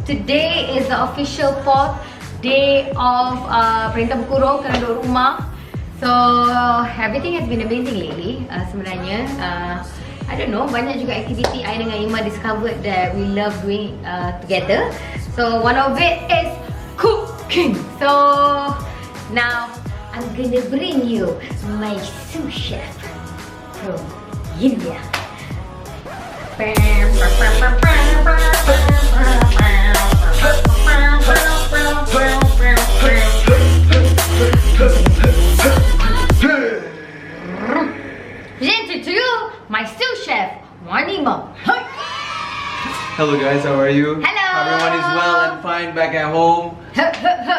Today is the official 4th day of perintah berkurung kerana duduk rumah. So everything has been amazing lately. Sebenarnya I don't know, banyak juga aktiviti I dengan Ima discovered that we love doing together. So one of it is cooking. So now I'm gonna bring you my sous chef from India. Present to you my sous chef, Ainaa. Hello guys, how are you? Hello. Everyone is well and fine back at home.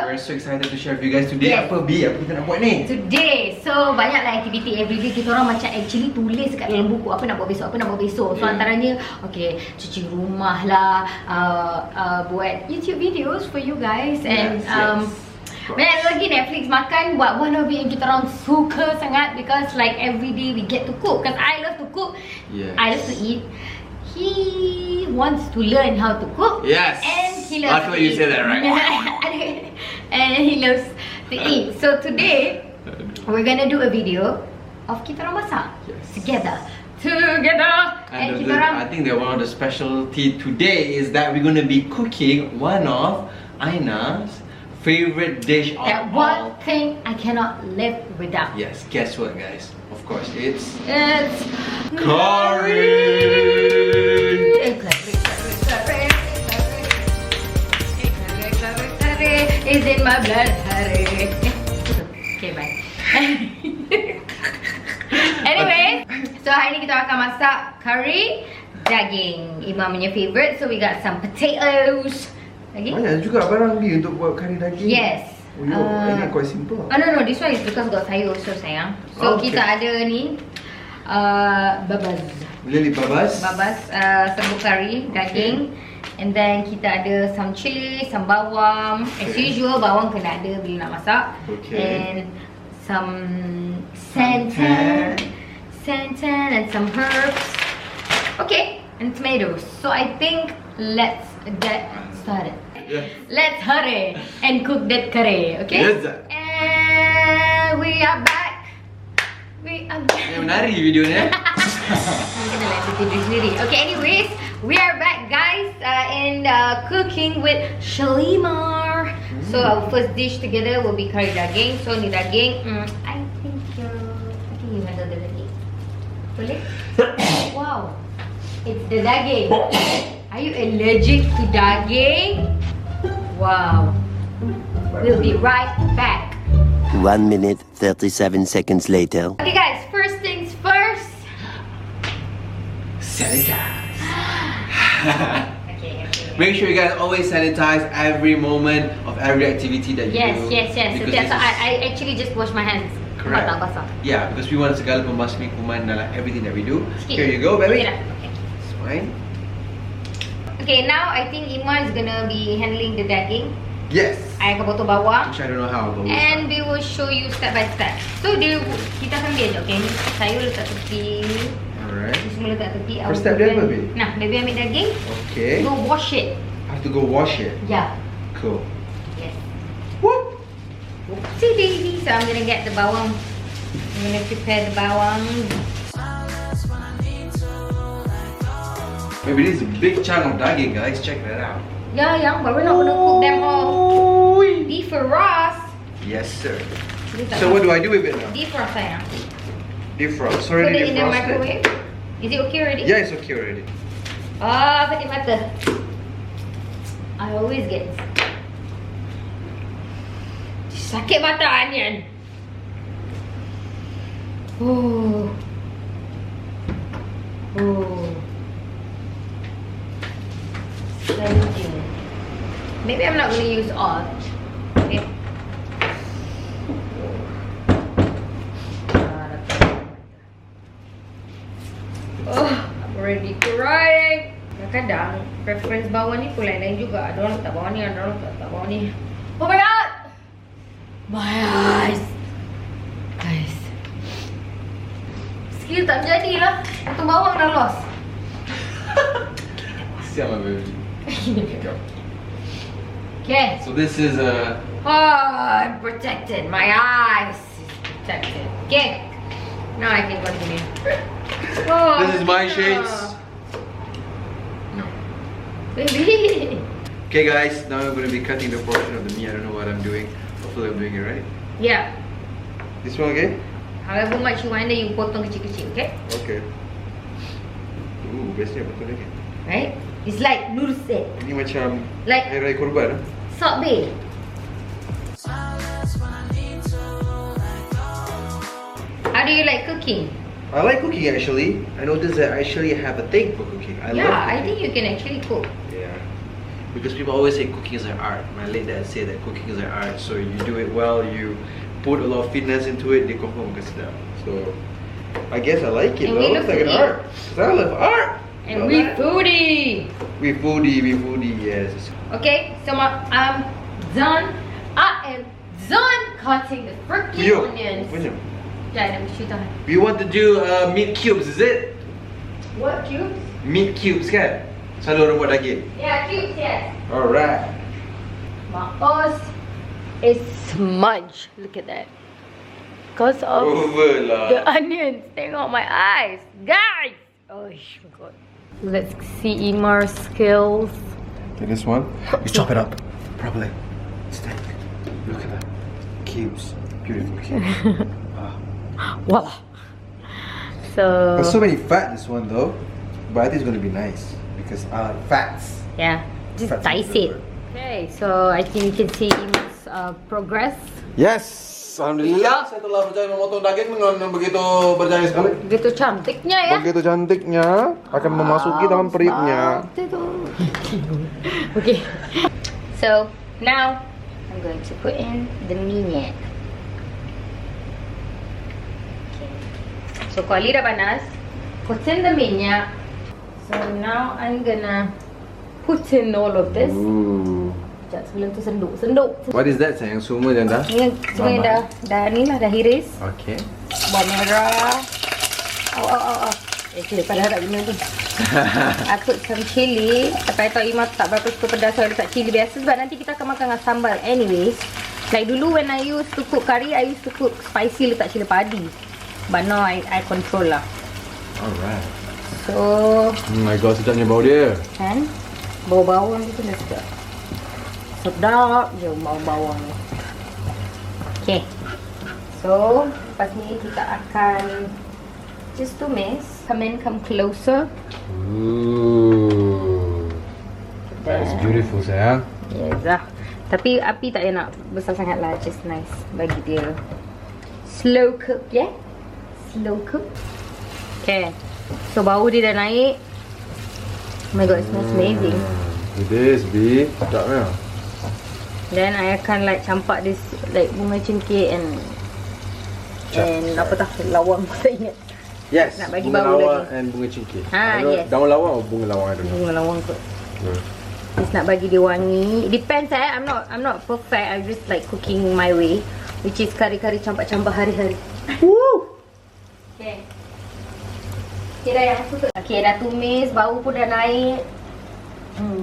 We're so excited to share with you guys today. Yes. Apa kita nak buat ni? Today, so banyaklah aktiviti everyday. Kita orang macam actually tulis kat dalam buku apa nak buat besok, apa nak buat besok. So antaranya, okay, cuci rumah lah, buat YouTube videos for you guys, and banyak lagi Netflix makan. Buat one of it yang kita orang suka sangat, because like everyday we get to cook. Because I love to cook, I love to eat. He wants to learn how to cook. Yes. And he loves to That's why you eat. say that, right? And he loves to eat. So today, we're gonna do a video of kita orang masak together. And kita orang, I think that one of the specialty today is that we're gonna be cooking one of Ainaa's favorite dish of that all. one thing I cannot live without. Yes, guess what guys? Of course, it's Kari. Is in my blood, Kari. Okay, bye. Anyway, so hari ni kita akan masak kari daging. Imam punya favorite. So we got some potatoes. Lagi? Banyak juga barang ni untuk buat kari daging. Yes. Ini quite simple. Oh no, this one is because got sayur so sayang. So kita ada ni babas. Lili babas. Serbuk kari daging. And then kita ada some chili, some bawang. As usual, bawang kena ada bila nak masak. And some santan and some herbs. Okay, and tomatoes. So I think let's get started. Let's hurry and cook that curry, okay? Yes. And we are back. Yang menari video ni. Kita nak tidur sendiri. Okay, anyways, we are back guys in cooking with Shalma. So our first dish together will be kari daging. So ni daging, I think you handle the daging. Boleh? Wow, it's the daging. Are you allergic to daging? Wow. We'll be right back. 1 minute 37 seconds later. Okay guys, first things first. Sanitize. Okay. Make sure you guys always sanitize every moment of every activity that you do. Yes. So I actually just wash my hands. Correct. Basah. Yeah, because we want segala pembasmi kuman dalam everything that we do. Sikit. Here you go, baby. Okay. It's fine. Okay, now I think Ima is gonna be handling the daging. Yes. I akan potong bawang. Which I don't know how, but we'll And we will show you step by step. So kita akan biar je. Okay, ni sayur letak tepi. Alright. Ni semua letak tepi. First step dia apa, babe? Nah, baby ambil daging. Okay. Go wash it. I have to go wash it. Yeah. Cool. Yes. Whoop. See baby. So I'm gonna get the bawang. I'm gonna prepare the bawang. Maybe this is a big chunk of daging, guys. Check that out. Yeah, yang, but we're not gonna cook them all. Defrost. Yes, sir. So what do I do with it now? Defrost sayang. Defrost. Put Already it in the defrosted. microwave. Is it okay already? Yeah, it's okay already. Sakit mata. I always get sakit mata onion. Oh. Sejuk. Maybe I'm not going to use all. Okay. I'm already crying. Kadang-kadang preference bawang ni pun lain-lain juga. Ada orang letak bawang ni, ada orang letak bawang ni. Oh my god! My eyes! Guys, skill tak jadi lah. Potong bawang dah lost. Siapa baby? Okay. So this is Oh, I'm protected. My eyes is protected. Okay. Now I can continue. Oh, this is my yeah. shades. No. Baby. Okay guys, now I'm gonna be cutting the portion of the meat. I don't know what I'm doing. Hopefully I'm doing it right. Yeah. This one okay? However much you want, then you potong kecil-kecil, okay? Okay. Bestnya betul lagi. Right? It's like noodle set. Ini macam Like hari raya korban. salt bay. How do you like cooking? I like cooking actually. I noticed that I actually have a thing for cooking. I love I cooking. think you can actually cook. Yeah. Because people always say cooking is an art. My late dad said that cooking is an art. So you do it well, you put a lot of fitness into it, they confirm makan sedap. So I guess I like it And though. we It's love like an to eat. art. 'Cause I love art. And Love we that. foodie. We foodie, yes. Okay, so I'm done. I am done cutting the freaking Yo, onions. punya. Yeah, let me shoot on. We want to do meat cubes, is it? What cubes? Meat cubes kan? Selalu orang buat daging. Yeah, cubes, yes. Alright. My is smudge. Look at that. Because of Over lah. the onions. Tengok my eyes. Guys! Oh my god. Let's see Imar's skills. Okay, this one. You chop it up properly. Steak. Look at that. Cubes. Beautiful cubes. Voila. There's so So, many fat this one though. But I think it's gonna be nice. Because I like fats. yeah. Just Fats dice are it. good. Okay, so I think you can see Imar's progress. Yes! Alhamdulillah, saya telah berjaya memotong daging dengan begitu berjaya sekali. Begitu cantiknya ya. Begitu cantiknya akan memasuki dalam perutnya. Okay. So now I'm going to put in the minyak. Okay. So kuali dah panas. Put in the minyak. So now I'm gonna put in all of this. Ooh. Sekejap sebelum tu senduk. What is that sayang? Semua yang dah? Ini semua yang dah ni lah, dah hiris. Okay. Bawang merah. Cili pada tak guna tu. I put some chili. Tapi I tahu Ima tak berapa suka pedas, so I letak chili biasa sebab nanti kita akan makan dengan sambal. Anyways, like dulu when I used to cook curry, I used to cook spicy, letak cili padi. But now I control lah. Alright. So, Oh my god, sedapnya bau dia. kan? Bau bawang tu dah sedap. Sedap je bau bawang ni. Okay. So, lepas ni kita akan just tumis. Come closer. Ooh. That is beautiful sayang. Yes lah. Tapi api tak payah nak besar sangat lah. Just nice. Bagi dia slow cook, yeah? Slow cook. Okay. So bau dia dah naik. Oh my god, it smells amazing. It is, B. Sedapnya. Then I akan like campak this like bunga cengkeh and apa tak, lawang tak ingat. Yes, Nak bagi bunga bau lawang lagi. and bunga cengkeh. Yes. Daun lawang atau bunga lawang, I don't know. Bunga lawang kot. Just nak bagi dia wangi. It depends I'm not perfect. I just like cooking my way, which is kari-kari campak-campak hari-hari. Woo! Okay. Okay dah yang suka. Okay dah tumis, bau pun dah naik.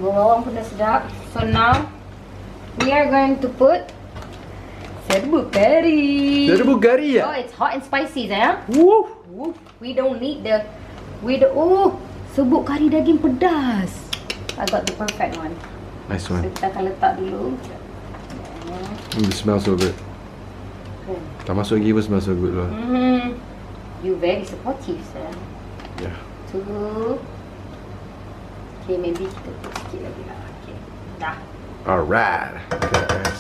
Bawang pun dah sedap. So now we are going to put serbu kari. Serbu kari Oh, ya? it's hot and spicy sayang. Woo! We don't need the serbuk kari daging pedas. I got the perfect one. Nice So one. kita akan letak dulu. It smells so good. Okay. Tak masuk lagi pun smells so good lah. You very supportive sayang. Yeah. Two. Okay, maybe kita put sikit lagi lah. Okay. Dah. Alright. Okay guys.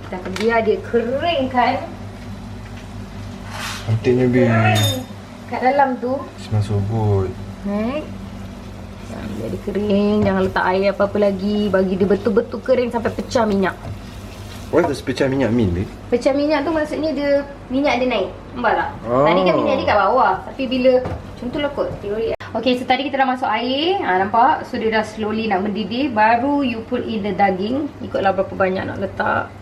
Kita akan biar dia kering kan. Cantiknya B. Kat dalam tu. Smells so good. Right. Biar dia kering. Jangan letak air apa-apa lagi. Bagi dia betul-betul kering sampai pecah minyak. What does pecah minyak mean, B? Pecah minyak tu maksudnya dia minyak dia naik. Nampak tak? Oh. Tadi kan minyak dia kat bawah. Tapi bila contohlah kot teori. Okay, so tadi kita dah masuk air. Nampak? So dia dah slowly nak mendidih. Baru you put in the daging. Ikutlah berapa banyak nak letak.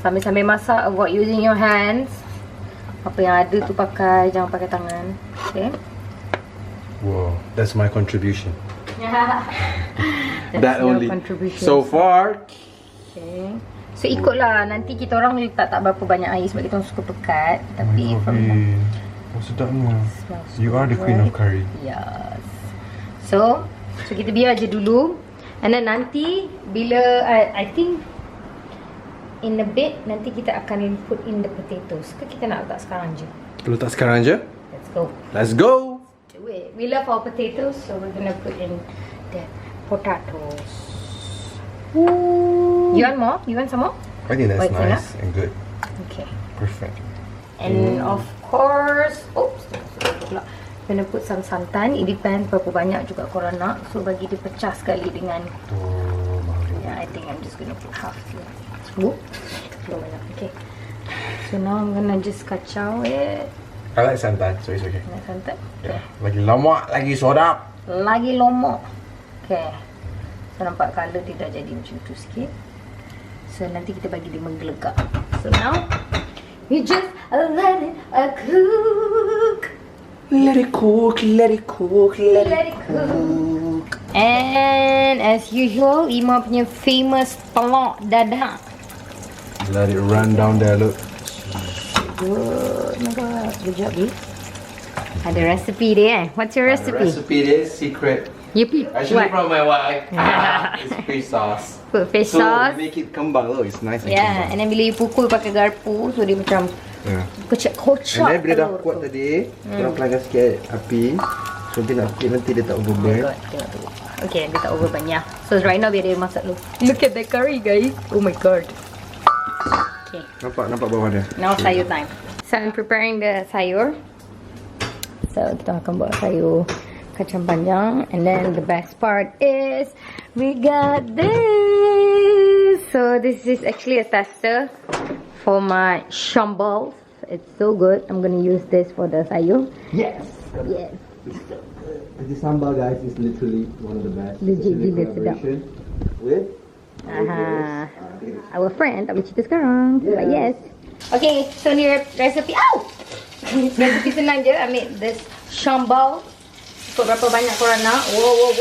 Sambil-sambil masak, avoid using your hands. Apa yang ada tu pakai, jangan pakai tangan. Okay. Wow, that's my contribution. That your only. contribution. So far, Okay. So ikutlah, nanti kita orang letak tak berapa banyak air sebab kita orang suka pekat. Tapi sedapnya. smells You are the queen of curry. Yes. So kita biar je dulu. And then nanti bila I think in a bit nanti kita akan put in the potatoes. Ke kita nak letak sekarang je? letak sekarang je. Let's go. Let's go. Do it. We love our potatoes, so we're gonna put in the potatoes. Ooh. You want more? You want some more? I think that's Wait, nice and good. Okay. Perfect. And of course, oops, gonna put some santan. It depends berapa banyak juga korang nak. So bagi dia pecah sekali dengan. Oh, malu. Yeah, I think I'm just gonna put half here. Whoop. Belum banyak. Okay. So now I'm gonna just kacau it. I like santan, so it's okay. Nak santan? Yeah. Lagi lemak, lagi sedap. Lagi lomak. Okay. So nampak colour dia dah jadi macam tu sikit. So nanti kita bagi dia menggelegak. So now we just let it cook. Let it cook, let it cook, let Let it cook. And as usual, Ima punya famous telur dadah. Let it run down there, look. Good. Oh my god. Good job, babe. Ada recipe dia What's your recipe? Recipe is secret. You put Actually what? from my wife. It's fish sauce. Put fish So sauce. make it kembang. Oh, it's nice and Yeah, and then bila you pukul pakai garpu, so dia macam Yeah. kocak-kocak. And then bila dah telur kuat tu. tadi, korang pelanggan sikit api. So dia nak cook nanti dia tak Oh my overburn. god, tengok tu. Okay, dia tak over banyak. So right now biar dia masak dulu. Look at the curry, guys. Oh my god. Okay, Nampak bawah dia. now sayur time. So I'm preparing the sayur. So kita akan buat sayur kacang panjang. And then the best part is we got this. So this is actually a tester for my shambal. It's so good. I'm gonna use this for the sayur. Yes. Yes. The sambal guys is literally one of the best. Legit Especially gila sedap. collaboration with Our friend tak boleh cerita sekarang. Yeah. But yes. Okay, so ni recipe. Ow! Recipe senang je. I made this shambal. Ikut berapa banyak korang nak. Wow.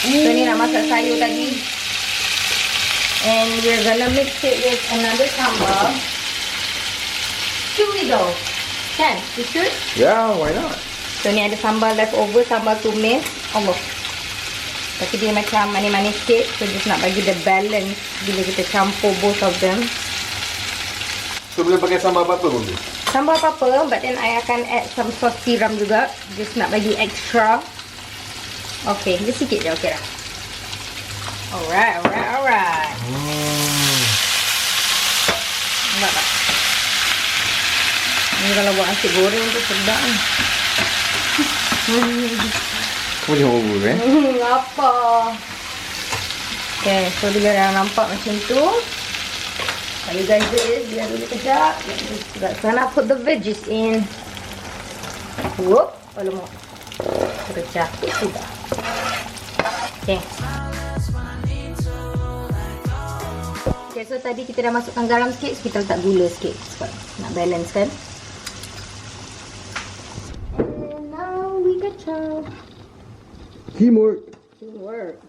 So ni nak masak sayur tadi. And we're gonna mix it with another sambal. Should we go? Can? We should? Yeah, why not? So ni ada sambal leftover, sambal tumis. Allah. Tapi dia macam manis-manis sikit. So just nak bagi the balance bila kita campur both of them. So boleh pakai sambal apa pun? Sambal apa-apa, but then I akan add some sauce tiram juga. Just nak bagi extra. Okay, dia sikit je, okay dah. Alright. Nampak tak? Ni kalau buat nasi goreng tu sedap ni. Kau jangan over Apa? Okay, so bila dah nampak macam tu, all you guys do is biar dulu kejap. So nak put the veggies in. Whoop, alamak. Kejap, sudah. Okay. Okay, so tadi kita dah masukkan garam sikit, so kita letak gula sikit sebab nak balance kan. And now we kacau. Teamwork. Teamwork.